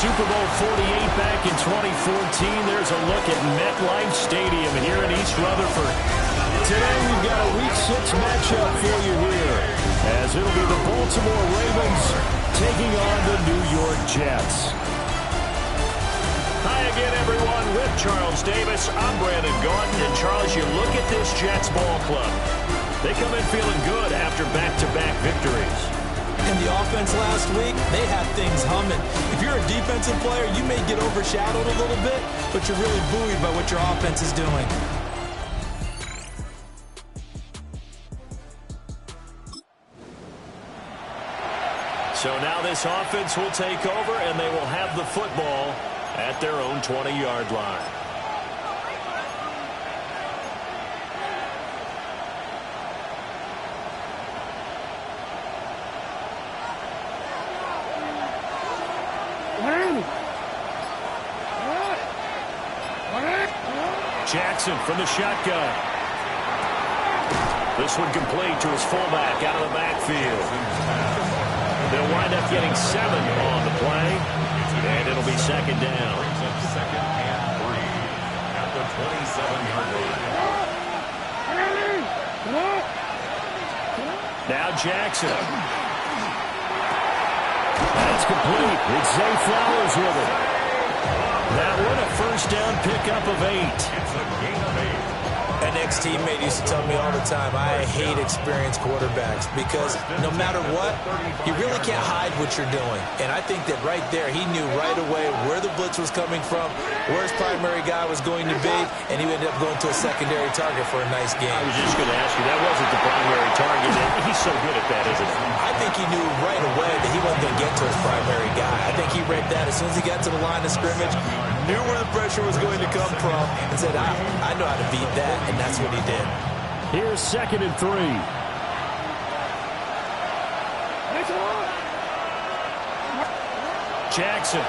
Super Bowl 48 back in 2014. There's a look at MetLife Stadium here in East Rutherford. Today we've got a Week 6 matchup for you here, as it'll be the Baltimore Ravens taking on the New York Jets. Hi again, everyone. With Charles Davis, I'm Brandon Gaudin. And Charles, you look at this Jets ball club. They come in feeling good after back-to-back victories. In the offense last week, they had things humming. If you're a defensive player, you may get overshadowed a little bit, but you're really buoyed by what your offense is doing. So now this offense will take over, and they will have the football at their own 20-yard line. Jackson from the shotgun. This one complete to his fullback out of the backfield. They'll wind up getting 7 on the play, and it'll be second down. Second and 3 at the 27-yard line. Now Jackson. That's complete. It's Zay Flowers with it. That one a first down pickup of 8. It's a gain of 8. An ex-teammate used to tell me all the time, I hate experienced quarterbacks because no matter what, you really can't hide what you're doing. And I think that right there, he knew right away where the blitz was coming from, where his primary guy was going to be, and he ended up going to a secondary target for a nice game. I was just going to ask you, that wasn't the primary target. He's so good at that, isn't he? I think he knew right away that he wasn't going to get to his primary guy. I think he read that as soon as he got to the line of scrimmage, knew where the pressure was going to come from, and said, I know how to beat that, and that's what he did. Here's 2nd and 3. Jackson.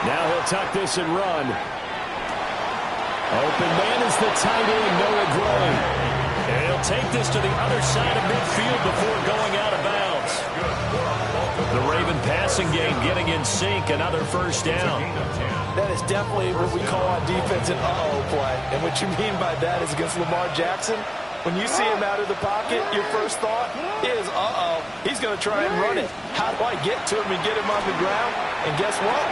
Now he'll tuck this and run. Open man is the tight end, Noah Gray. And he'll take this to the other side of midfield before going out of bounds. The Raven passing game getting in sync, another first down. That is definitely what we call on defense an uh-oh play. And what you mean by that is against Lamar Jackson, when you see him out of the pocket, your first thought is, uh-oh, he's going to try and run it. How do I get to him and get him on the ground? And guess what?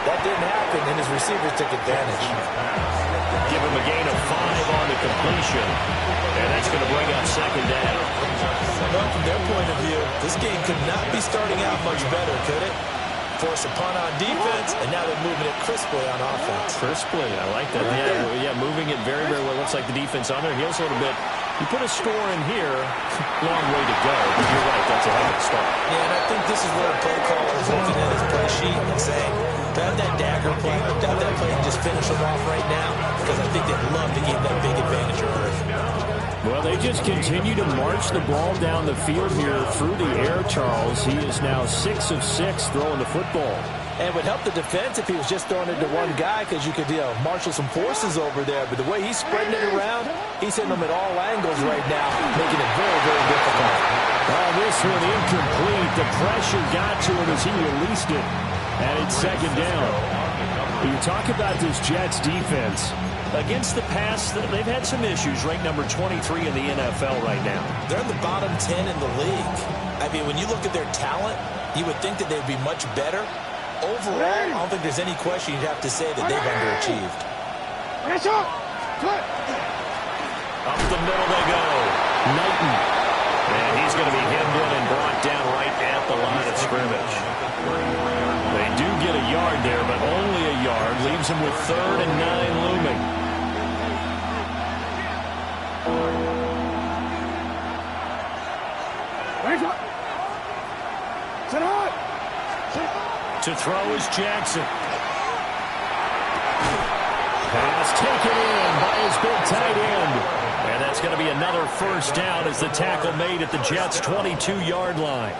That didn't happen, and his receivers took advantage. Give him a gain of 5 on the completion. And that's going to bring up second down. Well, from their point of view, this game could not be starting out much better, could it? Force a punt on defense, and now they're moving it crisply on offense. Crisply, I like that. Yeah, moving it very, very well. Looks like the defense on their heels a little bit. You put a score in here, long way to go. But you're right, that's a hell of a start. Yeah, and I think this is where a play caller is looking at his play sheet and saying, grab that dagger play, grab that play and just finish them off right now, because I think they'd love to give that big advantage early. Well, they just continue to march the ball down the field here through the air, Charles. He is now 6 of 6 throwing the football. And it would help the defense if he was just throwing it to one guy, because you could marshal some forces over there. But the way he's spreading it around, he's hitting them at all angles right now, making it very, very difficult. This one incomplete. The pressure got to him as he released it. And it's second down. You talk about this Jets defense. Against the pass, they've had some issues. Ranked number 23 in the NFL right now. They're in the bottom 10 in the league. I mean, when you look at their talent, you would think that they'd be much better. Overall, I don't think there's any question you'd have to say that they've underachieved. Up the middle they go. Knighton. And he's going to be hemmed in and brought down right at the line of scrimmage. They do get a yard there, but only a yard. Leaves them with 3rd and 9 looming. To throw is Jackson. Pass taken in by his big tight end. And that's going to be another first down as the tackle made at the Jets' 22-yard line.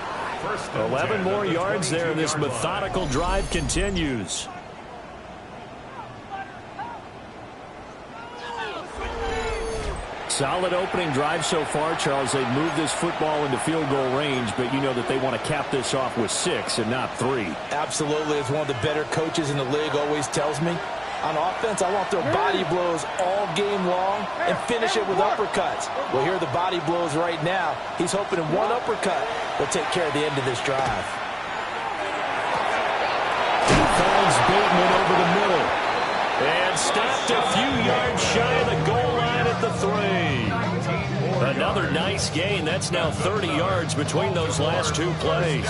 11 more yards there, and this methodical drive continues. Solid opening drive so far, Charles. They've moved this football into field goal range, but you know that they want to cap this off with 6 and not 3. Absolutely. As one of the better coaches in the league always tells me, on offense, I want their body blows all game long and finish it with uppercuts. Well, here are the body blows right now. He's hoping in one uppercut will take care of the end of this drive. He finds Bateman over the middle. And stopped a few yards shy of the goal line at the 3. Another nice gain. That's now 30 yards between those last 2 plays.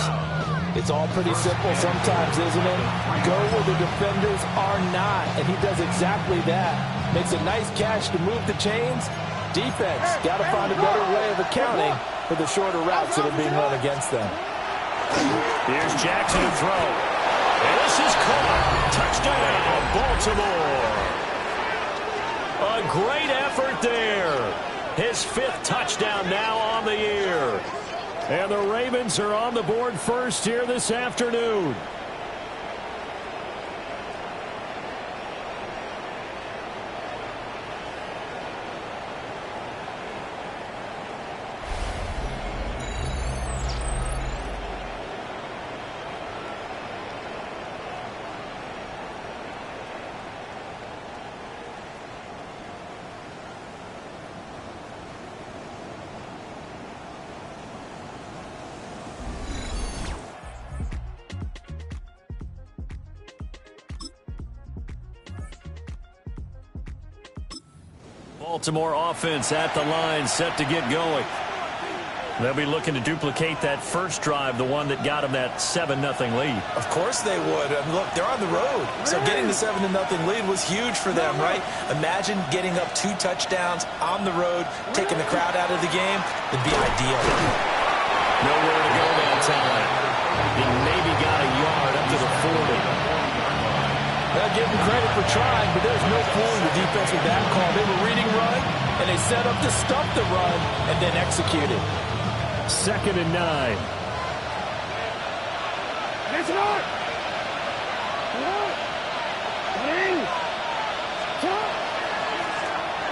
It's all pretty simple sometimes, isn't it? Go where the defenders are not, and he does exactly that. Makes a nice catch to move the chains. Defense, got to find a better way of accounting for the shorter routes that are being run against them. Here's Jackson to throw. And this is caught. Touchdown, Baltimore. A great effort there. His 5th touchdown now on the year. And the Ravens are on the board first here this afternoon. Baltimore offense at the line, set to get going. They'll be looking to duplicate that first drive, the one that got them that 7-0 lead. Of course they would. Look, they're on the road. So getting the 7-0 lead was huge for them, right? Imagine getting up 2 touchdowns on the road, taking the crowd out of the game. It'd be ideal. Nowhere to go that time. He maybe got a yard up to the 40. I'll give them credit for trying, but there's no fooling the defense with that call. They were reading run, and they set up to stump the run and then execute it. 2nd and 9.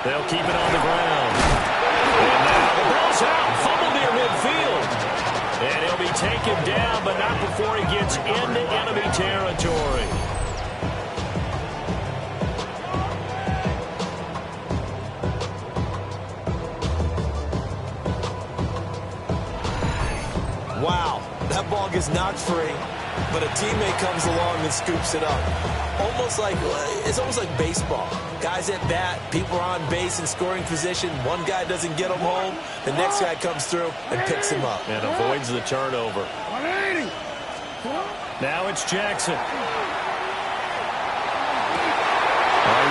They'll keep it on the ground. And now the ball's out. Fumble near midfield. And he'll be taken down, but not before he gets into enemy territory. Wow, that ball gets knocked free, but a teammate comes along and scoops it up. It's almost like baseball. Guys at bat, people are on base in scoring position. One guy doesn't get him home, the next guy comes through and picks him up. And avoids the turnover. Now it's Jackson.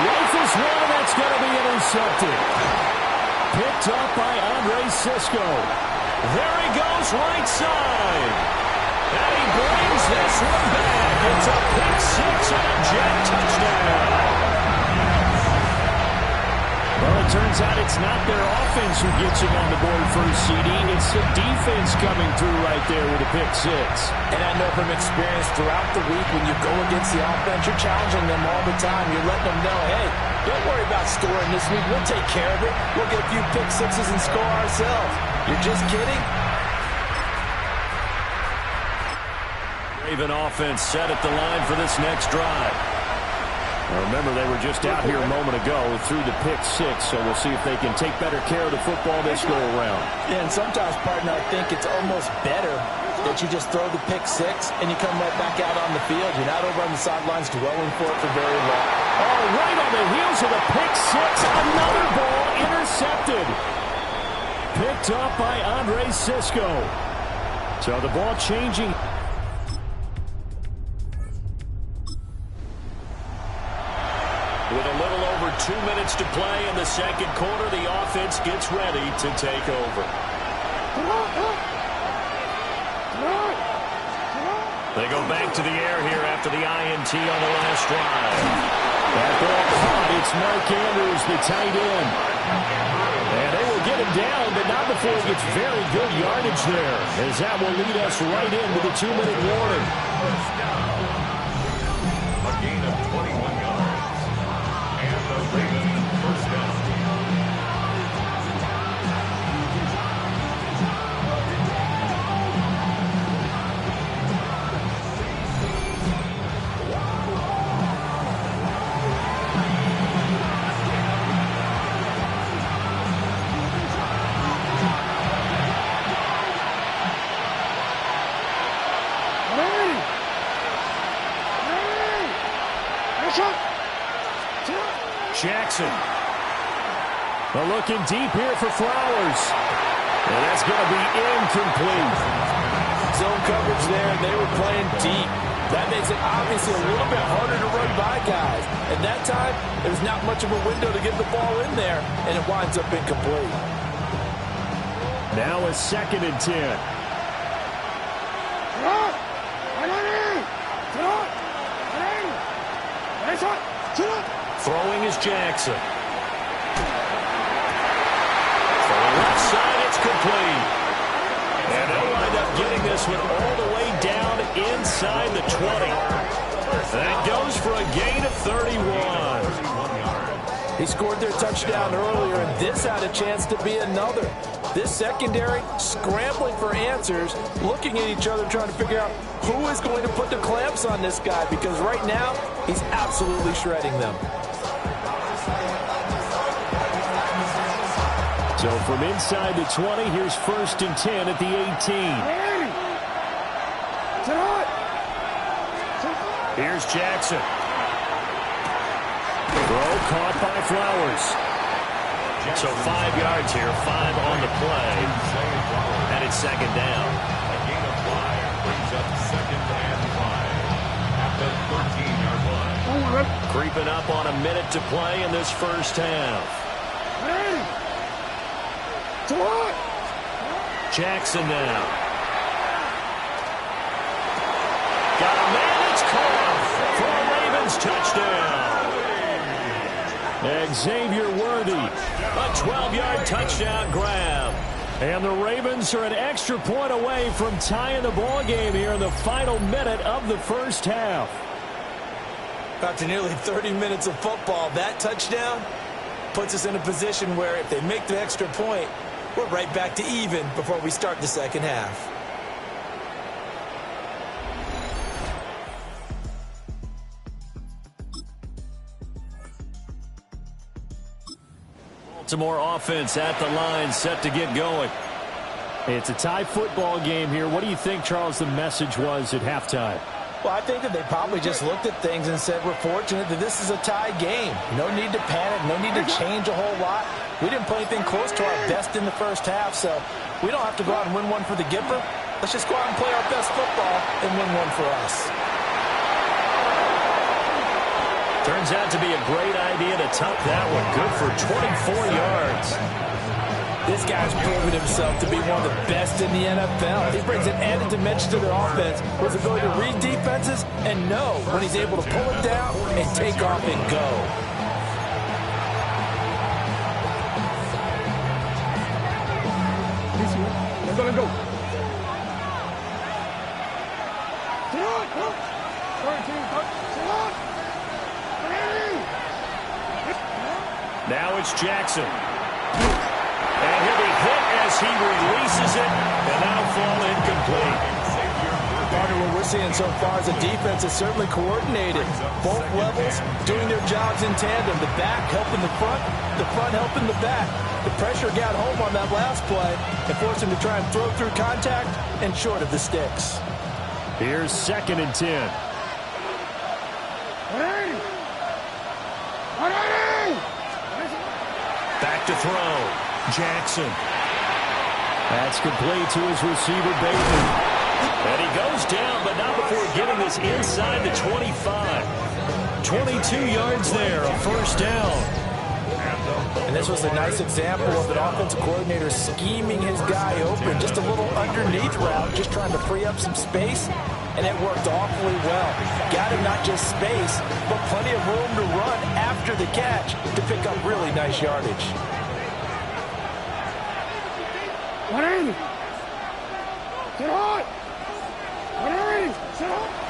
Rifles one, and that's going to be intercepted. Picked up by Andre Sisco. There he goes, right side. And he brings this one back. It's a pick 6 and a Jet touchdown. Well, it turns out it's not their offense who gets him on the board first, CD. It's the defense coming through right there with a pick 6. And I know from experience throughout the week, when you go against the offense, you're challenging them all the time. You're letting them know, hey, don't worry about scoring this week. We'll take care of it. We'll get a few pick 6s and score ourselves. You're just kidding? Raven offense set at the line for this next drive. Now remember, they were just out here a moment ago through the pick 6, so we'll see if they can take better care of the football this go around. Yeah, and sometimes, partner, I think it's almost better that you just throw the pick 6 and you come right back out on the field. You're not over on the sidelines dwelling for it for very long. Oh, right on the heels of the pick 6, another ball intercepted. Picked up by Andre Sisco. So the ball changing. With a little over 2 minutes to play in the second quarter, the offense gets ready to take over. They go back to the air here after the INT on the last drive. That ball caught. It's Mark Andrews, the tight end. And they will get him down, but not before he gets very good yardage there, as that will lead us right into the 2-minute warning. A gain of 21 yards. And the Ravens first down. Jackson. Looking deep here for Flowers. And that's going to be incomplete. Zone coverage there, and they were playing deep. That makes it obviously a little bit harder to run by guys. At that time, there's not much of a window to get the ball in there, and it winds up incomplete. Now a 2nd and 10. Throwing is Jackson. For the left side, it's complete. And they'll wind up getting this one all the way down inside the 20. That goes for a gain of 31. He scored their touchdown earlier, and this had a chance to be another. This secondary scrambling for answers, looking at each other, trying to figure out who is going to put the clamps on this guy, because right now he's absolutely shredding them. So from inside the 20, here's 1st and 10 at the 18. Here's Jackson. Throw caught by Flowers. So 5 yards here, 5 on the play. And it's 2nd down. A gain of 5 brings up 2nd and 5 at the 13-yard line. Creeping up on a minute to play in this first half. Jackson now. Got a man, it's caught for a Ravens touchdown. Xavier Worthy, a 12-yard touchdown grab. And the Ravens are an extra point away from tying the ball game here in the final minute of the first half. After nearly 30 minutes of football, that touchdown puts us in a position where if they make the extra point, we're right back to even before we start the second half. Baltimore offense at the line, set to get going. It's a tie football game here. What do you think, Charles, the message was at halftime? Well, I think that they probably just looked at things and said, we're fortunate that this is a tie game. No need to panic, no need to change a whole lot. We didn't play anything close to our best in the first half, so we don't have to go out and win one for the Gipper. Let's just go out and play our best football and win one for us. Turns out to be a great idea to tuck that one. Good for 24 yards. This guy's proven himself to be one of the best in the NFL. He brings an added dimension to their offense with his ability to read defenses and know when he's able to pull it down and take off and go. Let's go. Now it's Jackson. And he'll be hit as he releases it, and that'll fall incomplete. Partner, what we're seeing so far is the defense is certainly coordinated. Both levels doing their jobs in tandem. The back helping the front helping the back. The pressure got home on that last play and forced him to try and throw through contact and short of the sticks. Here's 2nd and 10. Back to throw. Jackson. That's complete to his receiver, Bateman. And he goes down, but not before getting this inside the 25. 22 yards there, a first down. And this was a nice example of an offensive coordinator scheming his guy open. Just a little underneath route, just trying to free up some space. And it worked awfully well. Got him not just space, but plenty of room to run after the catch to pick up really nice yardage.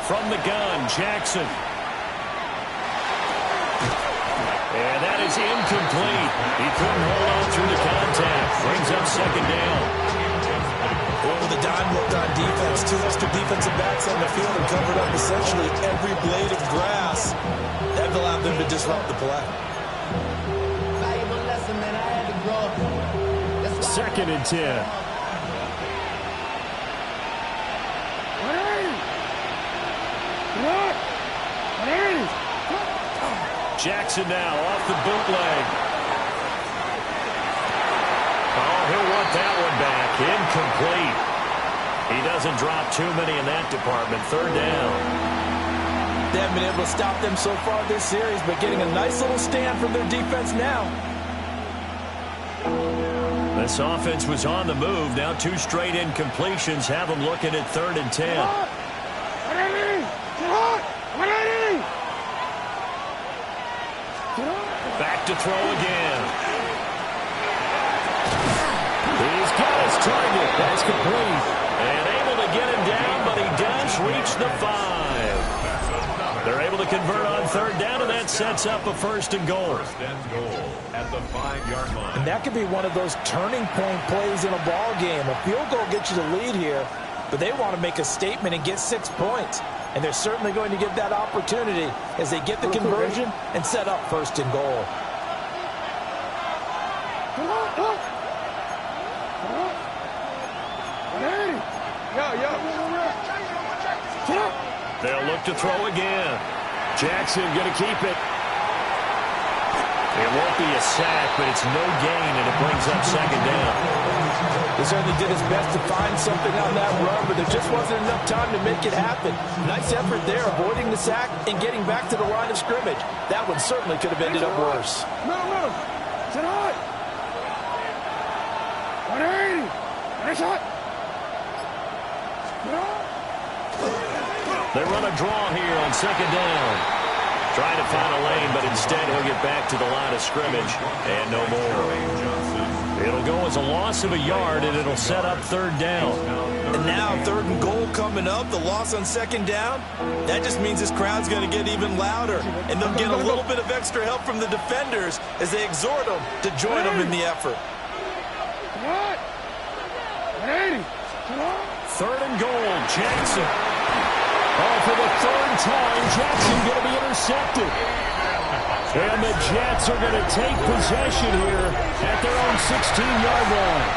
From the gun, Jackson. And that is incomplete. He couldn't hold on through the contact. Brings up 2nd down. Well, the dime looked on defense. 2 extra defensive backs on the field and covered up essentially every blade of grass. That allowed them to disrupt the play. 2nd and 10. Jackson now off the bootleg. Oh, he'll want that one back. Incomplete. He doesn't drop too many in that department. Third down. They haven't been able to stop them so far this series, but getting a nice little stand from their defense now. This offense was on the move. Now 2 straight incompletions have them looking at 3rd and 10. Back to throw again. He's got his target. That's complete. And able to get him down, but he does reach the 5. They're able to convert on 3rd down, and that sets up a 1st and goal. 1st and goal at the 5-yard line. And that could be one of those turning point plays in a ball game. A field goal gets you the lead here, but they want to make a statement and get 6 points. And they're certainly going to get that opportunity as they get the conversion and set up 1st and goal. They'll look to throw again. Jackson going to keep it. It won't be a sack, but it's no gain, and it brings up 2nd down. He certainly did his best to find something on that run, but there just wasn't enough time to make it happen. Nice effort there, avoiding the sack and getting back to the line of scrimmage. That one certainly could have ended up worse. They run a draw here on 2nd down. Trying to find a lane, but instead he'll get back to the line of scrimmage and no more. It'll go as a loss of a yard, and it'll set up 3rd down. And now 3rd and goal coming up, the loss on 2nd down. That just means this crowd's going to get even louder, and they'll get a little bit of extra help from the defenders as they exhort them to join them in the effort. 3rd and goal, Jackson. Oh, for the 3rd time, Jackson going to be intercepted. And the Jets are going to take possession here at their own 16-yard line.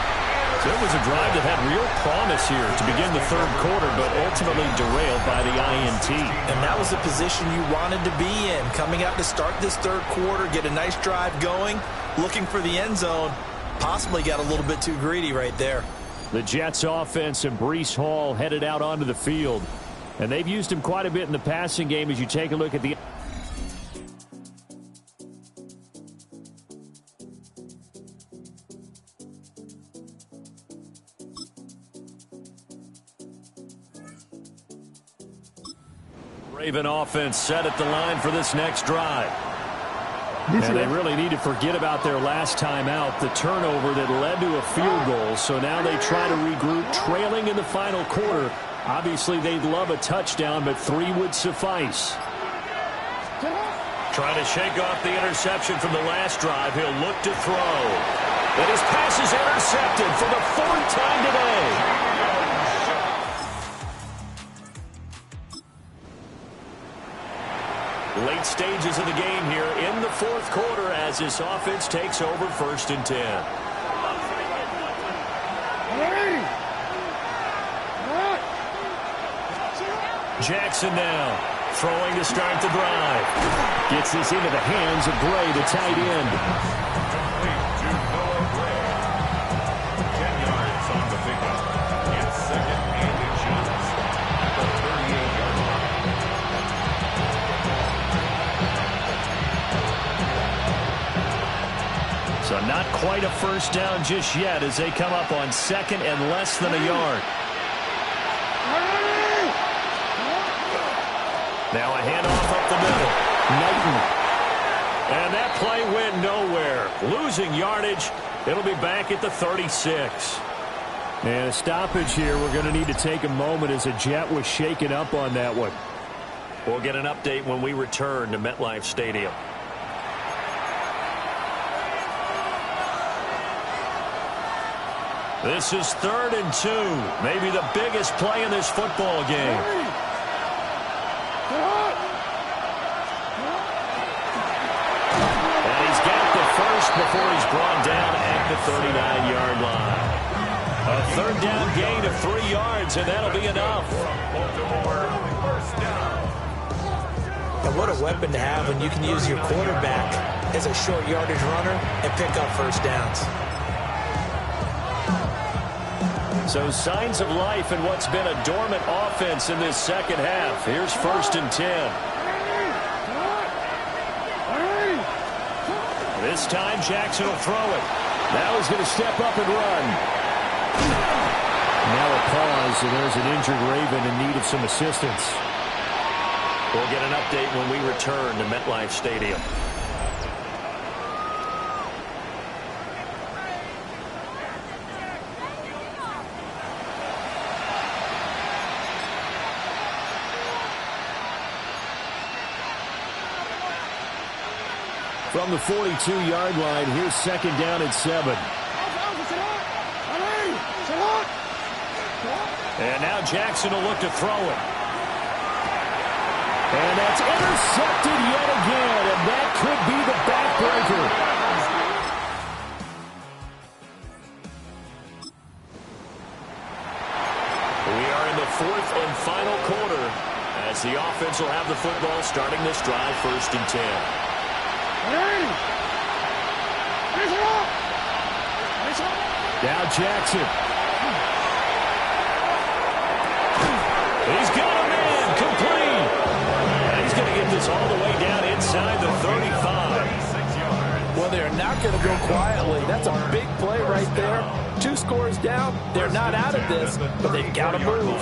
So it was a drive that had real promise here to begin the 3rd quarter, but ultimately derailed by the INT. And that was the position you wanted to be in. Coming out to start this 3rd quarter, get a nice drive going, looking for the end zone. Possibly got a little bit too greedy right there. The Jets offense and Breece Hall headed out onto the field. And they've used him quite a bit in the passing game as you take a look at the... Raven offense set at the line for this next drive. And they really need to forget about their last time out, the turnover that led to a field goal. So now they try to regroup, trailing in the final quarter. Obviously, they'd love a touchdown, but 3 would suffice. Trying to shake off the interception from the last drive. He'll look to throw. And his pass is intercepted for the 4th time today. Late stages of the game here in the 4th quarter as this offense takes over 1st and 10. Jackson now throwing to start the drive. Gets this into the hands of Gray, the tight end. 10 yards on the pickup. It's 2nd and inches at the 38-yard line. So not quite a 1st down just yet as they come up on 2nd and less than a yard. Now a handoff up the middle. Knighton. And that play went nowhere. Losing yardage. It'll be back at the 36. And a stoppage here. We're going to need to take a moment as a Jet was shaken up on that one. We'll get an update when we return to MetLife Stadium. This is 3rd and 2. Maybe the biggest play in this football game. Before he's brought down at the 39-yard line. A 3rd down gain of 3 yards, and that'll be enough. And what a weapon to have when you can use your quarterback as a short yardage runner and pick up first downs. So signs of life in what's been a dormant offense in this second half. Here's 1st and 10. This time Jackson will throw it. Now he's going to step up and run. Now a pause, and there's an injured Raven in need of some assistance. We'll get an update when we return to MetLife Stadium. From the 42-yard line, here's 2nd down and 7. And now Jackson will look to throw it. And that's intercepted yet again, and that could be the backbreaker. We are in the 4th and final quarter as the offense will have the football starting this drive 1st and 10. Now Jackson. He's got a man complete. And he's going to get this all the way down inside the 35. Well, they're not going to go quietly. That's a big play right there. 2 scores down. They're not out of this, but they've got to move.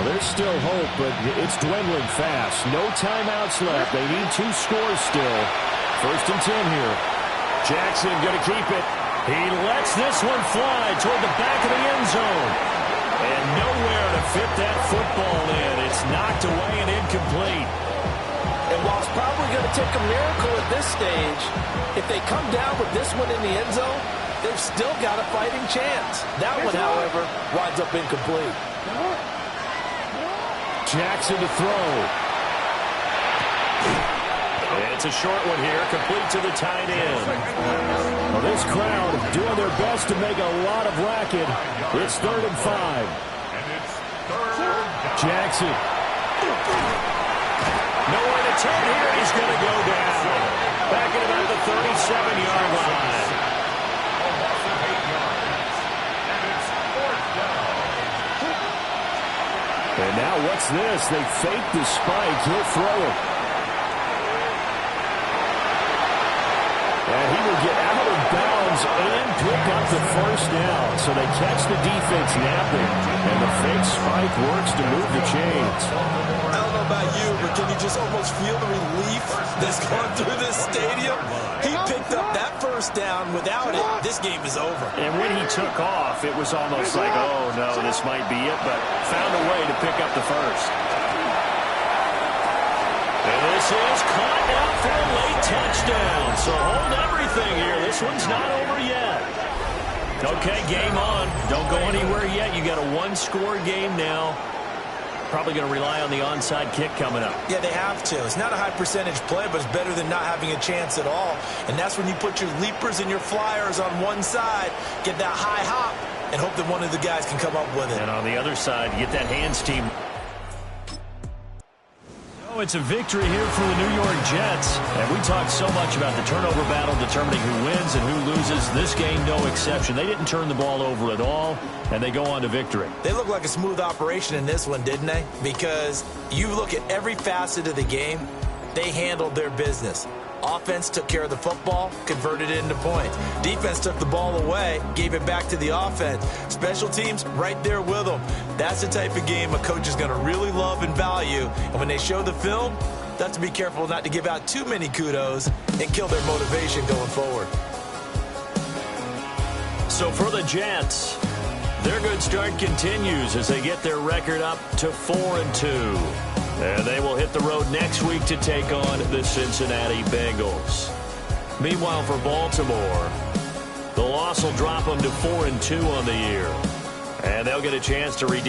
There's still hope, but it's dwindling fast. No timeouts left. They need 2 scores still. 1st and 10 here. Jackson going to keep it. He lets this one fly toward the back of the end zone. And nowhere to fit that football in. It's knocked away and incomplete. And while it's probably going to take a miracle at this stage, if they come down with this one in the end zone, they've still got a fighting chance. That one, however, winds up incomplete. Jackson to throw. It's a short one here, complete to the tight end. Well, this crowd doing their best to make a lot of racket. It's 3rd and 5. Jackson. Nowhere to turn here. He's going to go down. Back at about the 37-yard line. And now what's this? They fake the spike. He'll throw it. And he will get out of bounds and pick up the 1st down. So they catch the defense napping. And the fake spike works to move the chains. I don't know about you, but can you just almost feel the relief that's going through this stadium? He picked up that 1st down. Without it, this game is over. And when he took off, it was almost like, oh, no, this might be it, but found a way to pick up the 1st. And this is caught out for a late touchdown. So hold everything here. This one's not over yet. Okay, game on. Don't go anywhere yet. You got a 1-score game now. Probably going to rely on the onside kick coming up. Yeah, they have to. It's not a high percentage play, but it's better than not having a chance at all. And that's when you put your leapers and your flyers on one side, get that high hop, and hope that one of the guys can come up with it. And on the other side, you get that hands team. Oh, it's a victory here for the New York Jets. And we talked so much about the turnover battle determining who wins and who loses. This game, no exception. They didn't turn the ball over at all, and they go on to victory. They look like a smooth operation in this one, didn't they? Because you look at every facet of the game, they handled their business. Offense took care of the football, converted it into points. Defense took the ball away, gave it back to the offense. Special teams, right there with them. That's the type of game a coach is going to really love and value. And when they show the film, they have to be careful not to give out too many kudos and kill their motivation going forward. So for the Jets, their good start continues as they get their record up to 4-2. And they will hit the road next week to take on the Cincinnati Bengals. Meanwhile, for Baltimore, the loss will drop them to 4-2 on the year. And they'll get a chance to redeem